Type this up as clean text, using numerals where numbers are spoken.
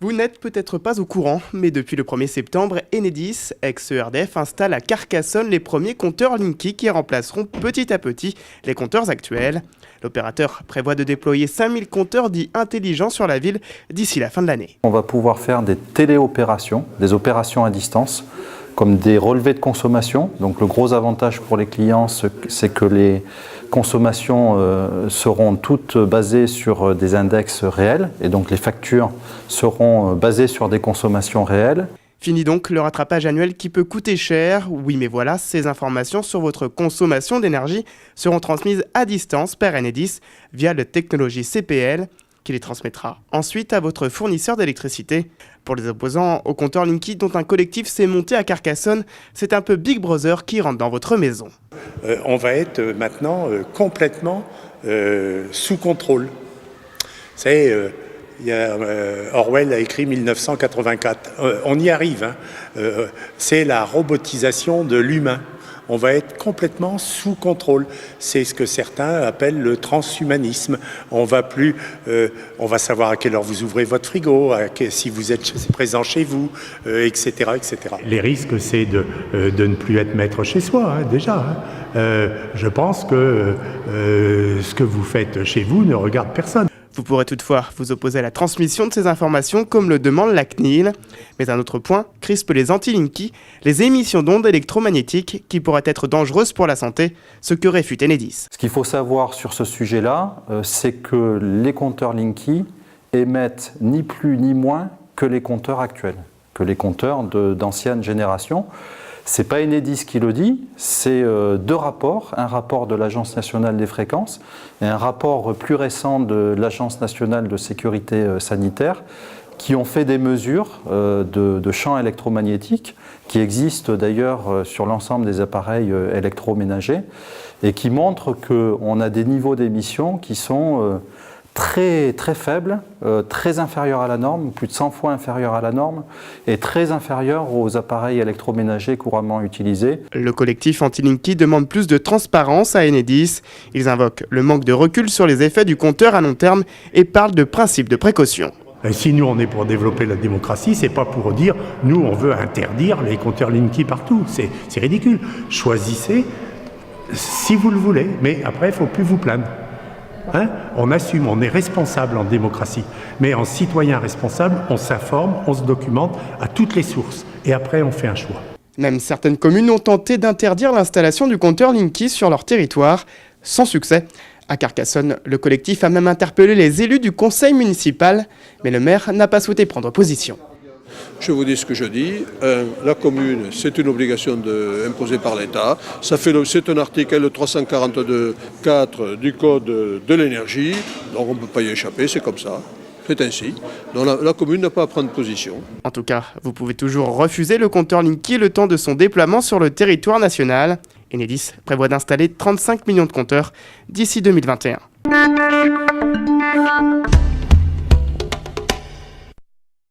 Vous n'êtes peut-être pas au courant, mais depuis le 1er septembre, Enedis, ex-ERDF, installe à Carcassonne les premiers compteurs Linky qui remplaceront petit à petit les compteurs actuels. L'opérateur prévoit de déployer 5000 compteurs dits intelligents sur la ville d'ici la fin de l'année. On va pouvoir faire des téléopérations, des opérations à distance, comme des relevés de consommation. Donc le gros avantage pour les clients, c'est que les consommations seront toutes basées sur des index réels et donc les factures seront basées sur des consommations réelles. Fini donc le rattrapage annuel qui peut coûter cher. Oui, mais voilà, ces informations sur votre consommation d'énergie seront transmises à distance par Enedis via la technologie CPL qui les transmettra ensuite à votre fournisseur d'électricité. Pour les opposants au compteur Linky dont un collectif s'est monté à Carcassonne, c'est un peu Big Brother qui rentre dans votre maison. On va être maintenant complètement sous contrôle. Vous savez, Orwell a écrit 1984. On y arrive. C'est la robotisation de l'humain. On va être complètement sous contrôle. C'est ce que certains appellent le transhumanisme. On va savoir à quelle heure vous ouvrez votre frigo, si vous êtes présent chez vous, etc., etc. Les risques, c'est de ne plus être maître chez soi, déjà. Je pense que ce que vous faites chez vous ne regarde personne. Vous pourrez toutefois vous opposer à la transmission de ces informations comme le demande la CNIL. Mais un autre point crispe les anti-Linky, les émissions d'ondes électromagnétiques qui pourraient être dangereuses pour la santé, ce que réfute Enedis. Ce qu'il faut savoir sur ce sujet-là, c'est que les compteurs Linky émettent ni plus ni moins que les compteurs actuels, que les compteurs d'ancienne génération. Ce n'est pas Enedis qui le dit, c'est deux rapports, un rapport de l'Agence nationale des fréquences et un rapport plus récent de l'Agence nationale de sécurité sanitaire qui ont fait des mesures de champs électromagnétiques qui existent d'ailleurs sur l'ensemble des appareils électroménagers et qui montrent qu'on a des niveaux d'émission qui sont très faible, très inférieur à la norme, plus de 100 fois inférieur à la norme et très inférieur aux appareils électroménagers couramment utilisés. Le collectif anti-Linky demande plus de transparence à Enedis. Ils invoquent le manque de recul sur les effets du compteur à long terme et parlent de principe de précaution. Si nous, on est pour développer la démocratie, c'est pas pour dire « nous, on veut interdire les compteurs Linky partout ». C'est ridicule. Choisissez si vous le voulez, mais après, il ne faut plus vous plaindre. On assume, on est responsable en démocratie. Mais en citoyen responsable, on s'informe, on se documente à toutes les sources. Et après, on fait un choix. Même certaines communes ont tenté d'interdire l'installation du compteur Linky sur leur territoire, sans succès. À Carcassonne, le collectif a même interpellé les élus du conseil municipal, mais le maire n'a pas souhaité prendre position. Je vous dis ce que je dis. La commune, c'est une obligation imposée par l'État. C'est un article 342.4 du Code de l'énergie. Donc on ne peut pas y échapper, c'est comme ça. C'est ainsi. Donc la commune n'a pas à prendre position. En tout cas, vous pouvez toujours refuser le compteur Linky le temps de son déploiement sur le territoire national. Enedis prévoit d'installer 35 millions de compteurs d'ici 2021.